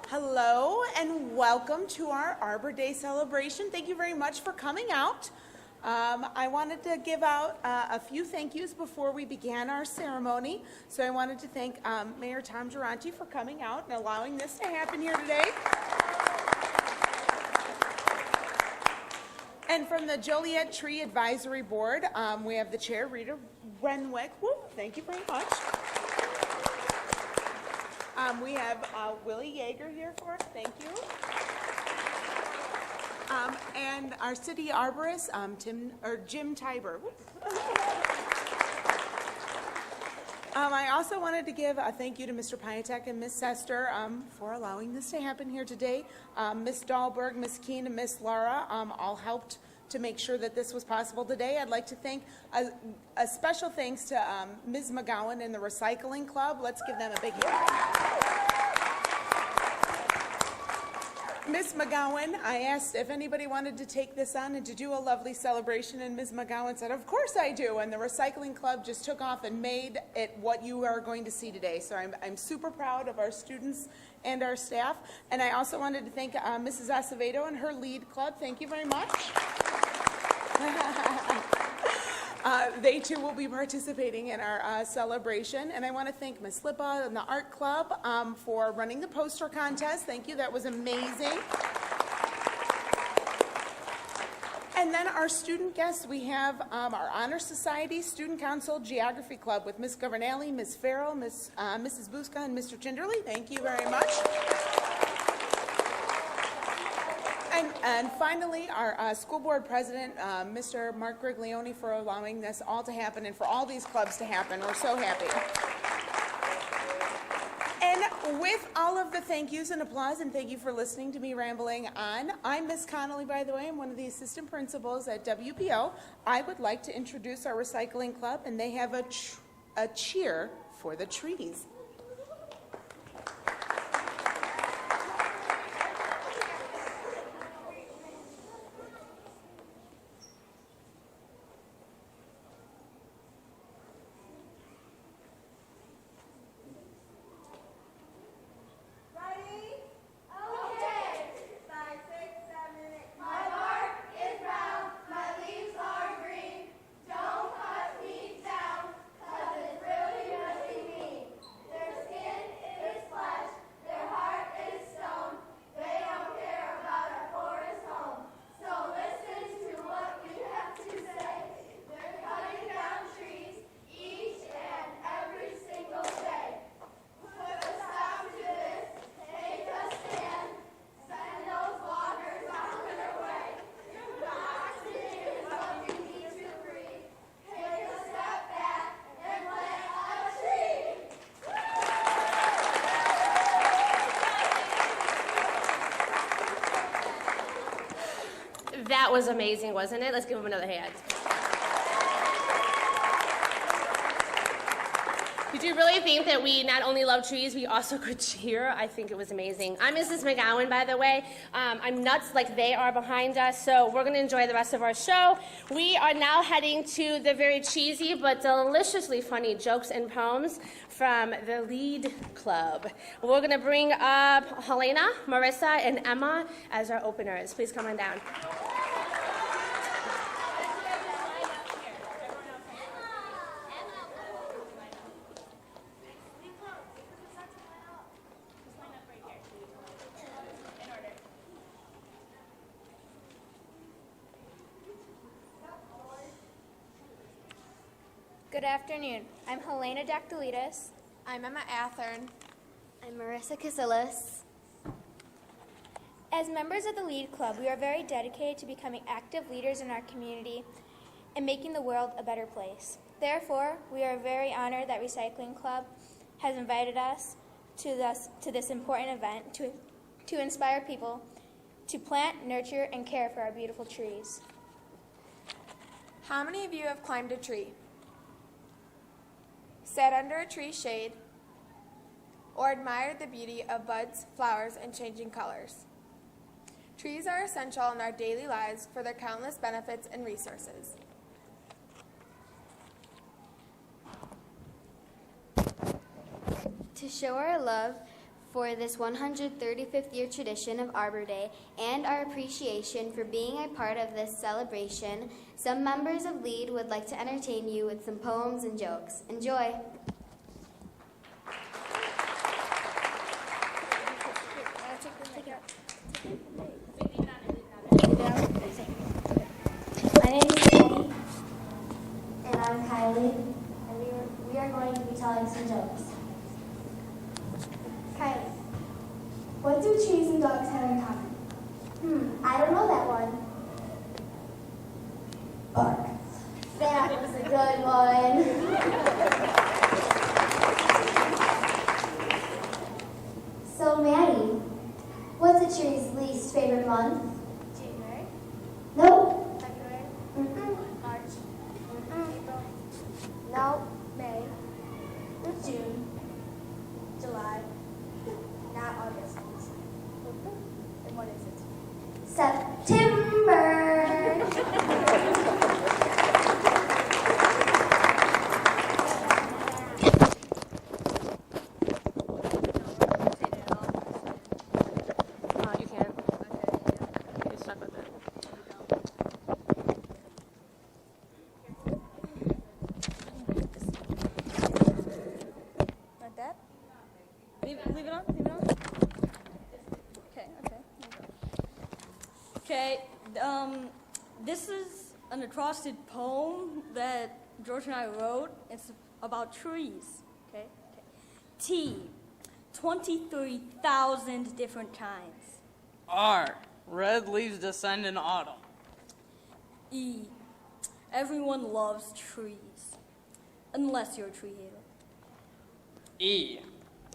Hello and welcome to our Arbor Day celebration. Thank you very much for coming out. I wanted to give out a few thank yous before we began our ceremony. So I wanted to thank Mayor Tom Giarrante for coming out and allowing this to happen here today. And from the Joliet Tree Advisory Board, we have the chair, Rita Renwick. Woo, thank you very much. We have Willie Yeager here for us. Thank you. And our city arborist, Jim Teiber. I also wanted to give a thank you to Mr. Piatek and Ms. Sester for allowing this to happen here today. Ms. Dahlberg, Ms. Keene, and Ms. Lara all helped to make sure that this was possible today. I'd like to thank a special thanks to Ms. McGowan and the Recycling Club. Let's give them a big hand. Ms. McGowan, I asked if anybody wanted to take this on and to do a lovely celebration, and Ms. McGowan said, of course I do, and the Recycling Club just took off and made it what you are going to see today. So I'm super proud of our students and our staff, and I also wanted to thank Mrs. Acevedo and her lead club. Thank you very much. They too will be participating in our celebration, and I want to thank Ms. Lippa and the Art Club for running the poster contest. Thank you, that was amazing. And then our student guests, we have our Honor Society, Student Council, Geography Club with Ms. Governale, Ms. Farrell, Mrs. Buska, and Mr. Chinderly. Thank you very much. And finally, our school board president, Mr. Mark Griglione, for allowing this all to happen and for all these clubs to happen. We're so happy. And with all of the thank yous and applause, and thank you for listening to me rambling on, I'm Miss Connolly, by the way. I'm one of the assistant principals at WPO. I would like to introduce our recycling club, and they have a cheer for the trees. That was amazing, wasn't it? Let's give him another hand. Did you really think that we not only love trees, we also could cheer? I think it was amazing. I'm Mrs. McGowan, by the way. I'm nuts like they are behind us, so we're going to enjoy the rest of our show. We are now heading to the very cheesy but deliciously funny jokes and poems from the Lead Club. We're going to bring up Helena, Marissa, and Emma as our openers. Please come on down. Good afternoon. I'm Helena Dactylitis. I'm Emma Athern. I'm Marissa Casillas. As members of the Lead Club, we are very dedicated to becoming active leaders in our community and making the world a better place. Therefore, we are very honored that Recycling Club has invited us to this important event to inspire people to plant, nurture, and care for our beautiful trees. How many of you have climbed a tree? Sat under a tree shade, or admired the beauty of buds, flowers, and changing colors? Trees are essential in our daily lives for their countless benefits and resources. To show our love for this 135th year tradition of Arbor Day and our appreciation for being a part of this celebration, some members of LEAD would like to entertain you with some poems and jokes. Enjoy! My name is Eddie. And I'm Kylie, and we are going to be telling some jokes. Kylie, what do trees and dogs have in common? I don't know that one. Bark. That was a good one. So, Maddie, what's a tree's least favorite month? January. Nope. February. March. April. No. May. June. July. Not August. And what is it? September. You can't. Okay. Get stuck with it. Like that? Leave it on? Leave it on? Okay. Okay, this is an acrostic poem that George and I wrote. It's about trees, okay? T, 23,000 different kinds. R, red leaves descend in autumn. E, everyone loves trees, unless you're a tree hater. E,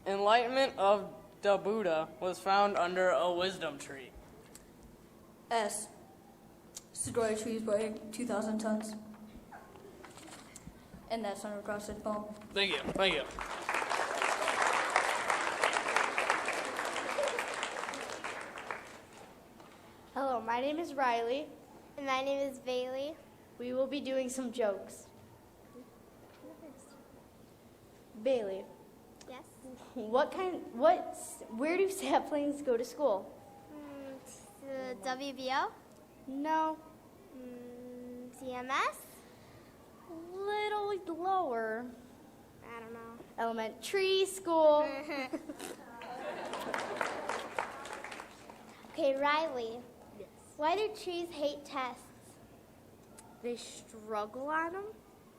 enlightenment of the Buddha was found under a wisdom tree. S, Sequoia trees weigh 2,000 tons. And that's an acrostic poem. Thank you. Hello, my name is Riley. And my name is Bailey. We will be doing some jokes. Bailey, Yes? where do saplings go to school? The WBO? No, CMS? little lower. I don't know. Elementary school. Okay, Riley. Yes. Why do trees hate tests? They struggle on them.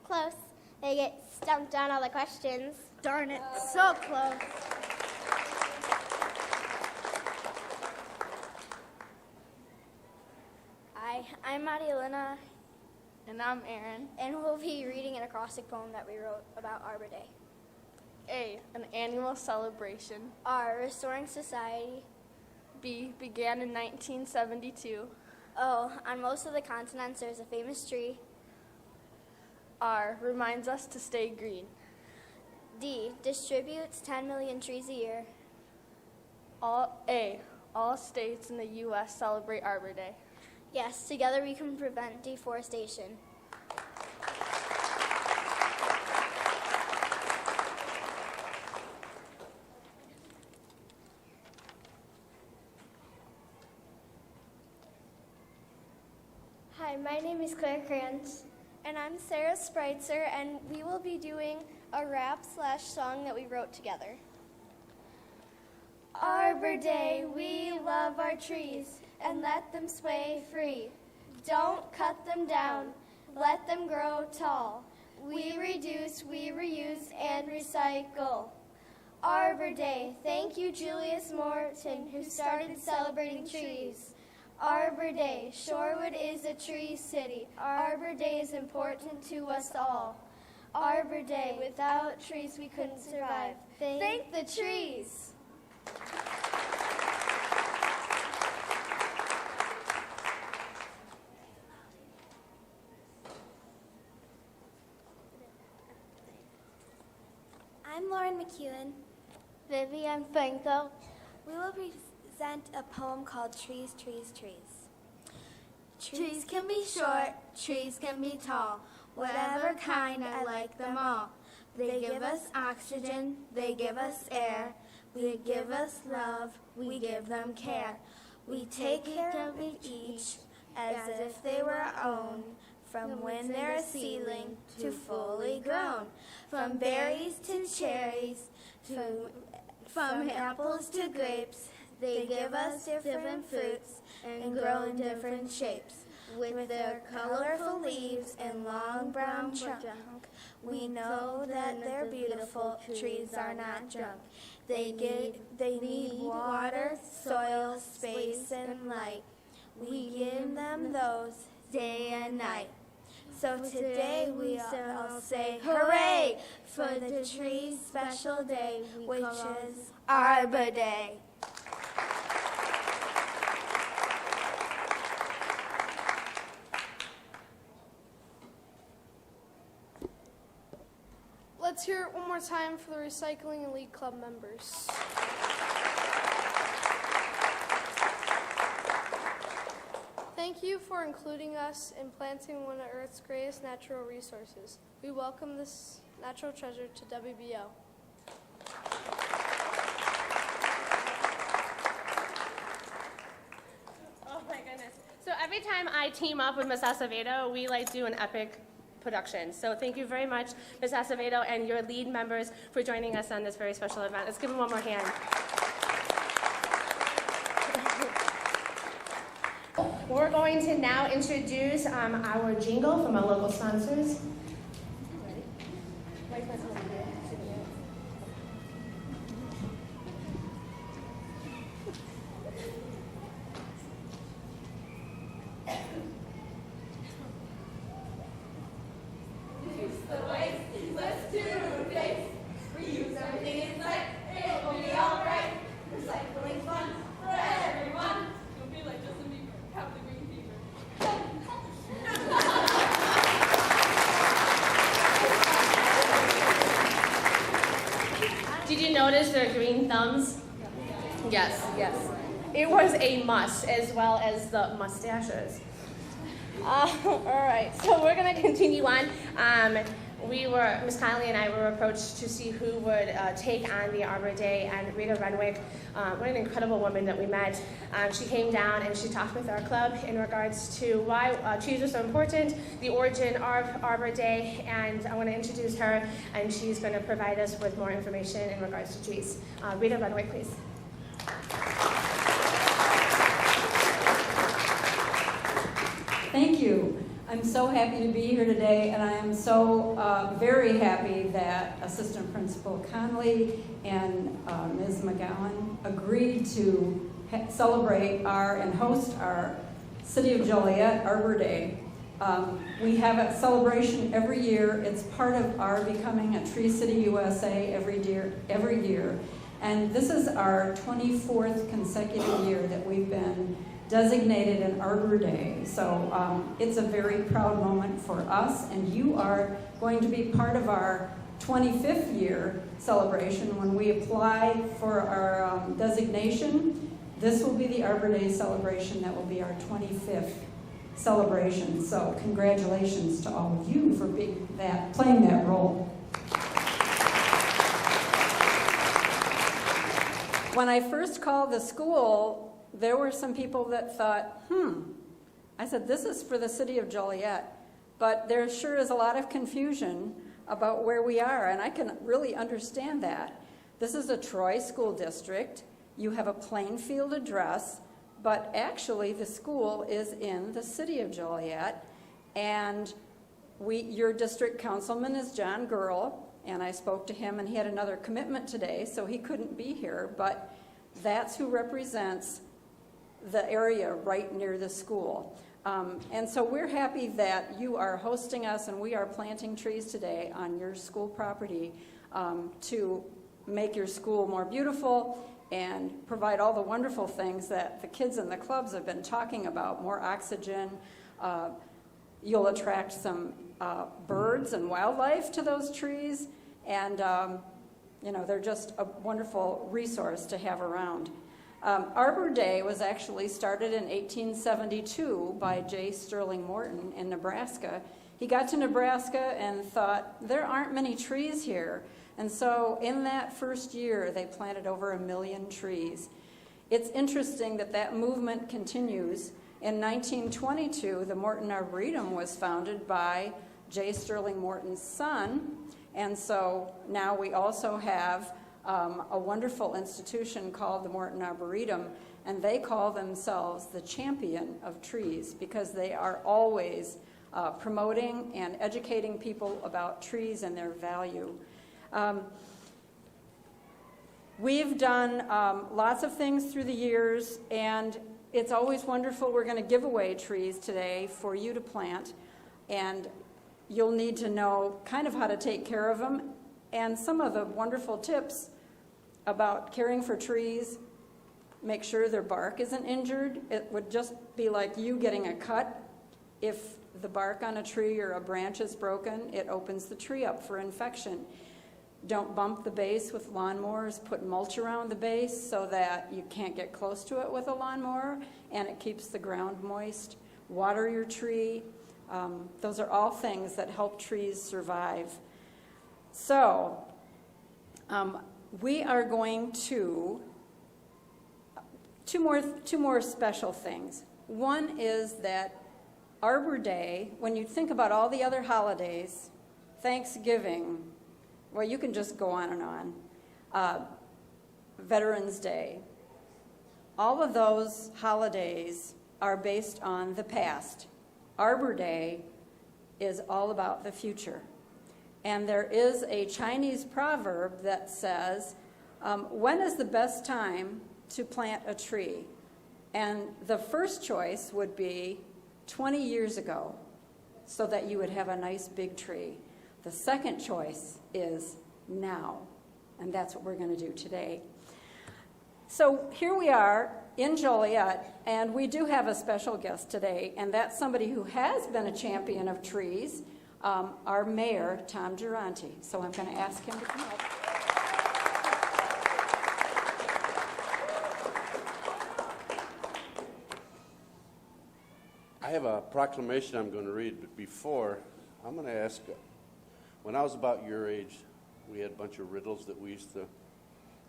Close. They get stumped on all the questions. Darn it, so close. Hi, I'm Marielena, And I'm Aaron. and we'll be reading an acrostic poem that we wrote about Arbor Day. A, an annual celebration. R, restoring society. B, began in 1972. O, on most of the continents there's a famous tree. R, reminds us to stay green. D, distributes 10 million trees a year. All states in the U.S. celebrate Arbor Day. Yes, together we can prevent deforestation. Hi, my name is Claire Krantz. And I'm Sarah Spreitzer, and we will be doing a rap/song that we wrote together. Arbor Day, we love our trees, and let them sway free. Don't cut them down, let them grow tall. We reduce, we reuse, and recycle. Arbor Day, thank you Julius Morton, who started celebrating trees. Arbor Day, Shorewood is a tree city. Arbor Day is important to us all. Arbor Day, without trees we couldn't survive. Thank the trees. I'm Lauren McEwen. Vivian Franco. We will present a poem called Trees, Trees, Trees. Trees can be short, trees can be tall, whatever kind, I like them all. They give us oxygen, they give us air, they give us love, we give them care. We take care of each as if they were our own, from when they're a seedling to fully grown, from berries to cherries, from apples to grapes. They give us different fruits and grow in different shapes. With their colorful leaves and long brown trunk, we know that they're beautiful. Trees are not junk. They need water, soil, space, and light. We give them those day and night. So today we all say hooray for the tree's special day, which is Arbor Day. Let's hear it one more time for the Recycling and Lead Club members. Thank you for including us in planting one of Earth's greatest natural resources. We welcome this natural treasure to WBO. Oh my goodness. So every time I team up with Miss Acevedo, we do an epic production. So thank you very much, Ms. Acevedo and your lead members for joining us on this very special event. Let's give them one more hand. We're going to now introduce our jingle from our local sponsors. Did you notice their green thumbs? Yes, yes. It was a must, as well as the mustaches. All right, so we're going to continue on. Miss Connolly and I were approached to see who would take on the Arbor Day, and Rita Renwick, what an incredible woman that we met. She came down and she talked with our club in regards to why trees are so important, the origin of Arbor Day, and I want to introduce her, and she's going to provide us with more information in regards to trees. Rita Renwick, please. Thank you. I'm so happy to be here today, and I am so very happy that Assistant Principal Connolly and Ms. McGowan agreed to celebrate and host our City of Joliet Arbor Day. We have a celebration every year. It's part of our becoming a Tree City USA every year. And this is our 24th consecutive year that we've been designated an Arbor Day. So it's a very proud moment for us, and you are going to be part of our 25th year celebration when we apply for our designation. This will be the Arbor Day celebration that will be our 25th celebration. So congratulations to all of you for playing that role. When I first called the school, there were some people that thought, I said, this is for the City of Joliet, but there sure is a lot of confusion about where we are, and I can really understand that. This is a Troy school district. You have a Plainfield address, but actually the school is in the City of Joliet, and your district councilman is John Gurl, and I spoke to him, and he had another commitment today, so he couldn't be here, but that's who represents the area right near the school. And so we're happy that you are hosting us, and we are planting trees today on your school property to make your school more beautiful and provide all the wonderful things that the kids in the clubs have been talking about, more oxygen. You'll attract some birds and wildlife to those trees, and they're just a wonderful resource to have around. Arbor Day was actually started in 1872 by J. Sterling Morton in Nebraska. He got to Nebraska and thought, there aren't many trees here. And so in that first year, they planted over 1 million trees. It's interesting that that movement continues. In 1922, the Morton Arboretum was founded by J. Sterling Morton's son. And so now we also have a wonderful institution called the Morton Arboretum, and they call themselves the champion of trees because they are always promoting and educating people about trees and their value. We've done lots of things through the years, and it's always wonderful. We're going to give away trees today for you to plant, and you'll need to know kind of how to take care of them and some of the wonderful tips about caring for trees. Make sure their bark isn't injured. It would just be like you getting a cut. If the bark on a tree or a branch is broken, it opens the tree up for infection. Don't bump the base with lawnmowers. Put mulch around the base so that you can't get close to it with a lawnmower, and it keeps the ground moist. Water your tree. Those are all things that help trees survive. So we are going to two more special things. One is that Arbor Day, when you think about all the other holidays, Thanksgiving, well, you can just go on and on. Veterans Day. All of those holidays are based on the past. Arbor Day is all about the future. And there is a Chinese proverb that says, when is the best time to plant a tree? And the first choice would be 20 years ago, so that you would have a nice big tree. The second choice is now, and that's what we're going to do today. So here we are in Joliet, and we do have a special guest today, and that's somebody who has been a champion of trees, our mayor, Tom Giarrante. So I'm going to ask him to come up. I have a proclamation I'm going to read, but before, I'm going to ask, when I was about your age, we had a bunch of riddles that we used to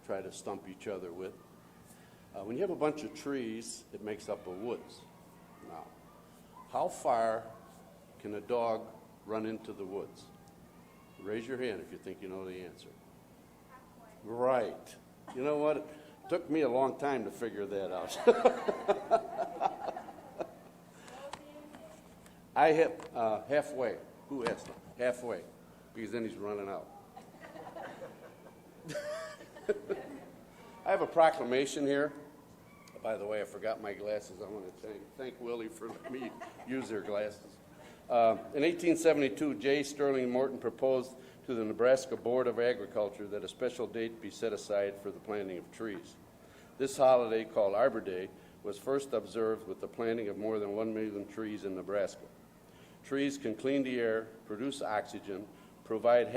try to stump each other with. When you have a bunch of trees, it makes up a woods. Now, how far can a dog run into the woods? Raise your hand if you think you know the answer. Right. You know what? It took me a long time to figure that out. I hit halfway. Who asked him? Halfway. Because then he's running out. I have a proclamation here. By the way, I forgot my glasses. I want to thank Willie for letting me use their glasses. In 1872, J. Sterling Morton proposed to the Nebraska Board of Agriculture that a special date be set aside for the planting of trees. This holiday, called Arbor Day, was first observed with the planting of more than 1 million trees in Nebraska. Trees can clean the air, produce oxygen, provide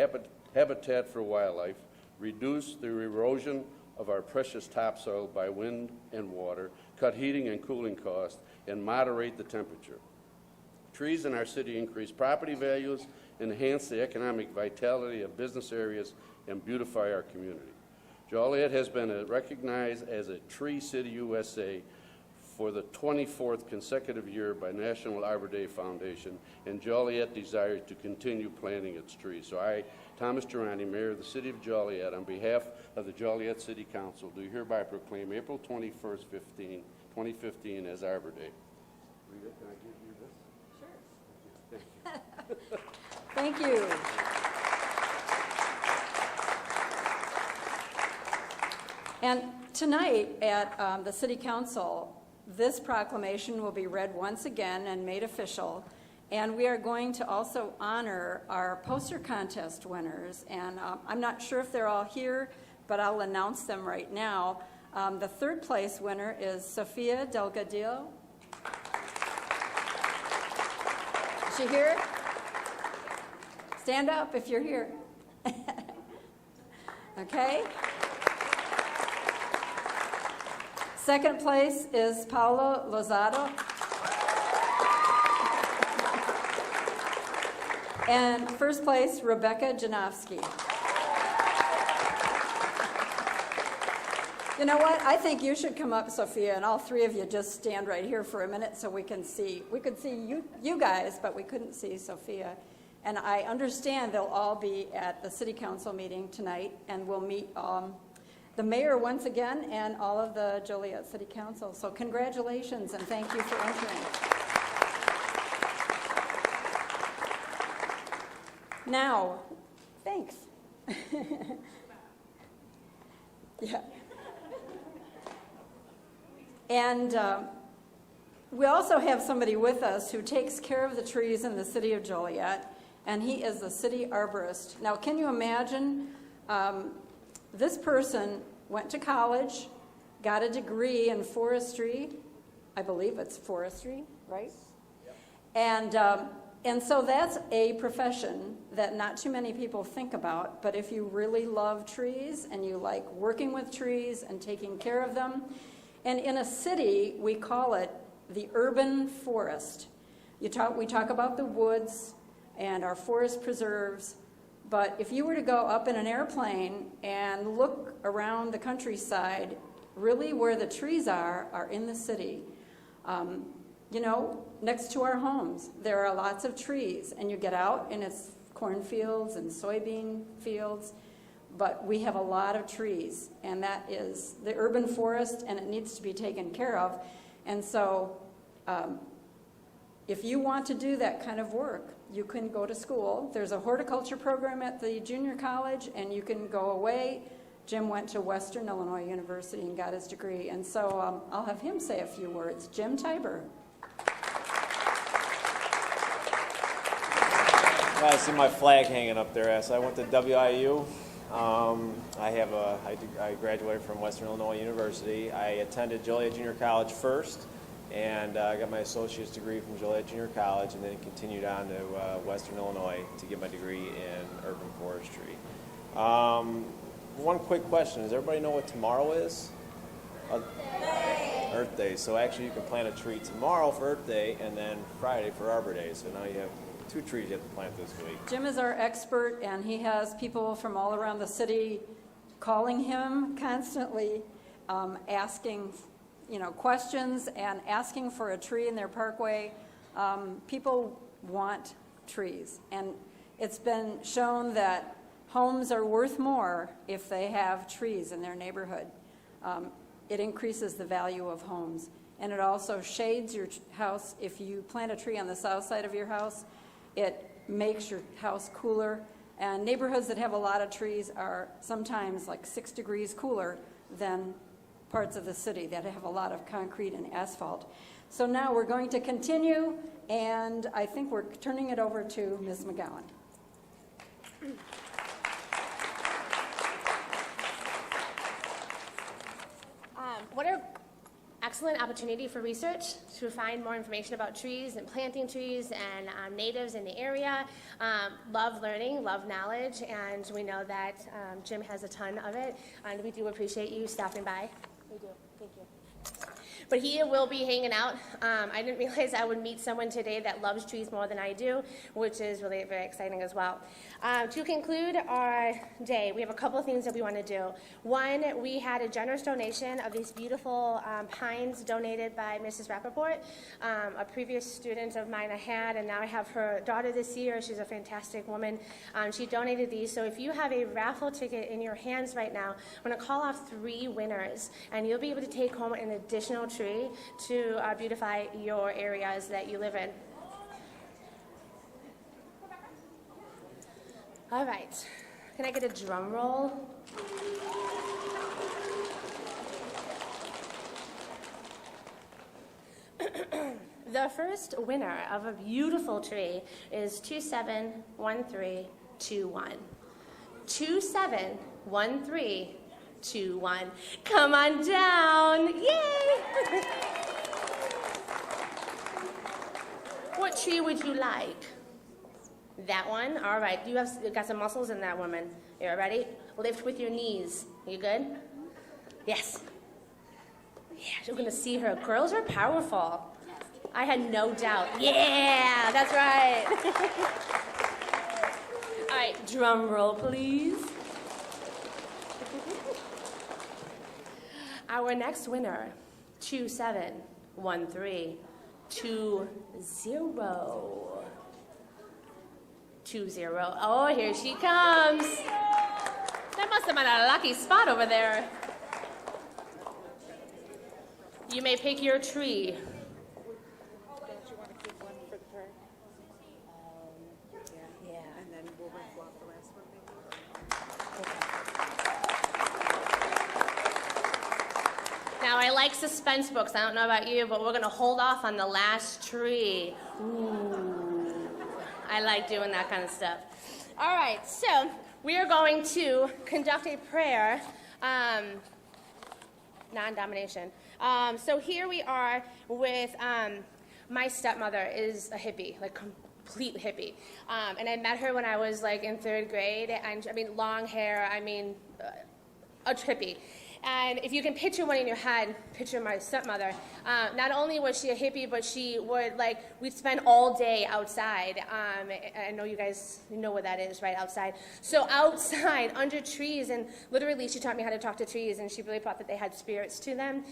habitat for wildlife, reduce the erosion of our precious topsoil by wind and water, cut heating and cooling costs, and moderate the temperature. Trees in our city increase property values, enhance the economic vitality of business areas, and beautify our community. Joliet has been recognized as a Tree City USA for the 24th consecutive year by National Arbor Day Foundation, and Joliet desires to continue planting its trees. So I, Thomas Giarrante, Mayor of the City of Joliet, on behalf of the Joliet City Council, do hereby proclaim April 21st, 2015 as Arbor Day. Rita, can I give you this? Sure. Thank you. Thank you. And tonight at the City Council, this proclamation will be read once again and made official. And we are going to also honor our poster contest winners. And I'm not sure if they're all here, but I'll announce them right now. The third place winner is Sofia Delgadillo. Is she here? Okay? Second place is Paolo Lozado. And first place, Rebecca Janowski. You know what? I think you should come up, Sophia, and all three of you just stand right here for a minute so we can see. We could see you guys, but we couldn't see Sophia. And I understand they'll all be at the city council meeting tonight, and we'll meet the mayor once again and all of the Joliet City Council. So congratulations and thank you for entering. Now, thanks. Yeah. And we also have somebody with us who takes care of the trees in the city of Joliet, and he is the city arborist. Now, can you imagine? This person went to college, got a degree in forestry. I believe it's forestry, right? Yep. And so that's a profession that not too many people think about, but if you really love trees and you like working with trees and taking care of them, and in a city, we call it the urban forest. We talk about the woods and our forest preserves, but if you were to go up in an airplane and look around the countryside, really where the trees are in the city. You know, next to our homes, there are lots of trees, and you get out and it's cornfields and soybean fields, but we have a lot of trees, and that is the urban forest, and it needs to be taken care of. And so if you want to do that kind of work, you can go to school. There's a horticulture program at the junior college, and you can go away. Jim went to Western Illinois University and got his degree, and so I'll have him say a few words. Jim Teiber. I see my flag hanging up there. So I went to WIU. I graduated from Western Illinois University. I attended Joliet Junior College first, and I got my associate's degree from Joliet Junior College, and then continued on to Western Illinois to get my degree in urban forestry. One quick question: does everybody know what tomorrow is? Earth Day. So actually, you can plant a tree tomorrow for Earth Day, and then Friday for Arbor Day. So now you have 2 trees you have to plant this week. Jim is our expert, and he has people from all around the city calling him constantly, asking, questions and asking for a tree in their parkway. People want trees, and it's been shown that homes are worth more if they have trees in their neighborhood. It increases the value of homes, and it also shades your house. If you plant a tree on the south side of your house, it makes your house cooler, and neighborhoods that have a lot of trees are sometimes like 6 degrees cooler than parts of the city that have a lot of concrete and asphalt. So now we're going to continue, and I think we're turning it over to Ms. McGowan. What an excellent opportunity for research to find more information about trees and planting trees and natives in the area. Love learning, love knowledge, and we know that Jim has a ton of it, and we do appreciate you stopping by. We do. Thank you. But he will be hanging out. I didn't realize I would meet someone today that loves trees more than I do, which is really very exciting as well. To conclude our day, we have a couple of things that we want to do. One, we had a generous donation of these beautiful pines donated by Mrs. Rappaport. A previous student of mine I had, and now I have her daughter this year. She's a fantastic woman. She donated these. So if you have a raffle ticket in your hands right now, I'm going to call off 3 winners, and you'll be able to take home an additional tree to beautify your areas that you live in. All right, can I get a drum roll? The first winner of a beautiful tree is 271321. 271321. Come on down. Yay! What tree would you like? That one? All right. You got some muscles in that woman. You ready? Lift with your knees. You good? Yes. Yeah, you're going to see her. Girls are powerful. I had no doubt. Yeah, that's right. All right, drum roll, please. Our next winner, 271320. 20. Oh, here she comes. That must have been a lucky spot over there. You may pick your tree. Don't you want to keep one for the prayer? Yeah. And then we'll riffle off the last one, maybe? Now, I like suspense books. I don't know about you, but we're going to hold off on the last tree. Ooh. I like doing that kind of stuff. All right, so we are going to conduct a prayer, non-domination. So here we are with my stepmother is a hippie, like complete hippie. And I met her when I was like in 3rd grade, and I mean, long hair, I mean, a hippie. And if you can picture one in your head, picture my stepmother. Not only was she a hippie, but she would, we'd spend all day outside. I know you guys know what that is, right, outside. So outside, under trees, and literally she taught me how to talk to trees, and she really thought that they had spirits to them.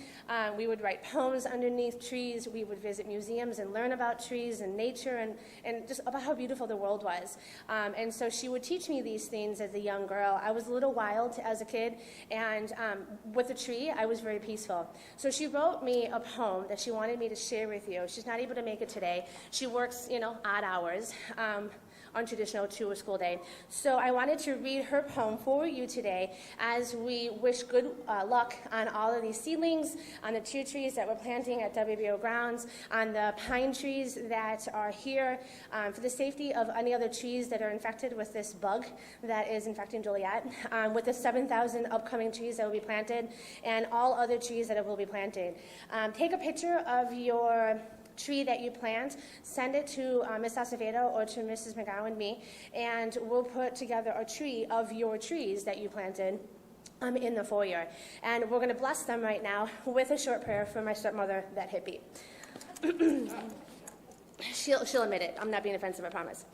We would write poems underneath trees. We would visit museums and learn about trees and nature and just about how beautiful the world was. And so she would teach me these things as a young girl. I was a little wild as a kid, and with the tree, I was very peaceful. So she wrote me a poem that she wanted me to share with you. She's not able to make it today. She works, odd hours, untraditional to a school day. So I wanted to read her poem for you today as we wish good luck on all of these seedlings, on the tear trees that we're planting at WBO grounds, on the pine trees that are here, for the safety of any other trees that are infected with this bug that is infecting Joliet, with the 7,000 upcoming trees that will be planted, and all other trees that will be planted. Take a picture of your tree that you plant, send it to Ms. Acevedo or to Mrs. McGowan, me, and we'll put together a tree of your trees that you planted in the foyer. And we're going to bless them right now with a short prayer for my stepmother, that hippie. She'll admit it. I'm not being offensive, I promise.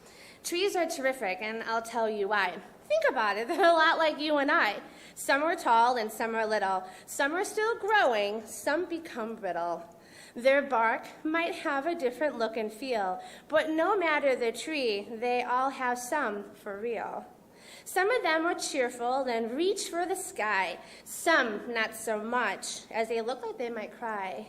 Trees are terrific, and I'll tell you why. Think about it. They're a lot like you and I. Some are tall and some are little. Some are still growing. Some become brittle. Their bark might have a different look and feel, but no matter the tree, they all have some for real. Some of them are cheerful and reach for the sky. Some not so much, as they look like they might cry.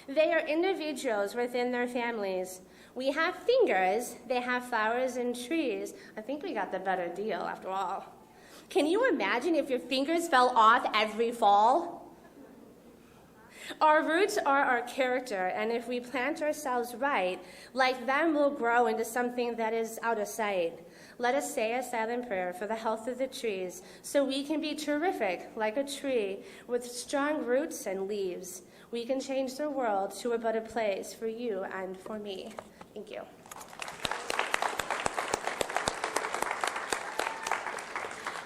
They are individuals within their families. We have fingers, they have flowers and trees. I think we got the better deal after all. Can you imagine if your fingers fell off every fall? Our roots are our character, and if we plant ourselves right, like them we'll grow into something that is out of sight. Let us say a silent prayer for the health of the trees, so we can be terrific like a tree with strong roots and leaves. We can change the world to a better place for you and for me. Thank you.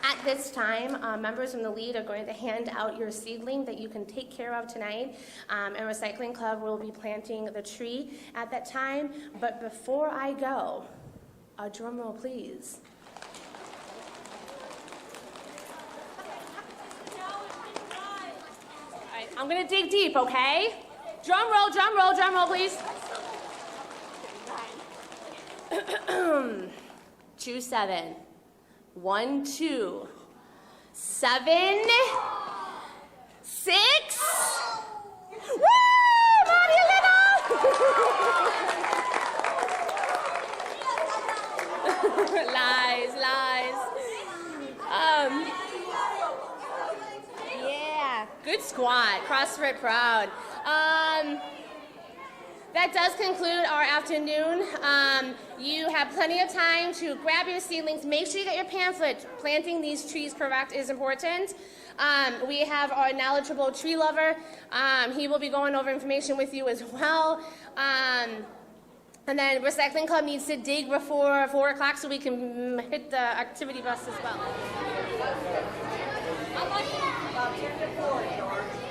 At this time, members from the lead are going to hand out your seedling that you can take care of tonight. And Recycling Club will be planting the tree at that time. But before I go, a drum roll, please. All right, I'm going to dig deep, okay? Drum roll, please. 2-7. 1, 2, 7, 6. Woo! Monty Little! Lies. Yeah, good squat. CrossFit proud. That does conclude our afternoon. You have plenty of time to grab your seedlings. Make sure you get your pamphlet. Planting these trees correct is important. We have our knowledgeable tree lover. He will be going over information with you as well. And And then recycling club needs to dig before 4 o'clock so we can hit the activity bus as well. About 10 to 4, George.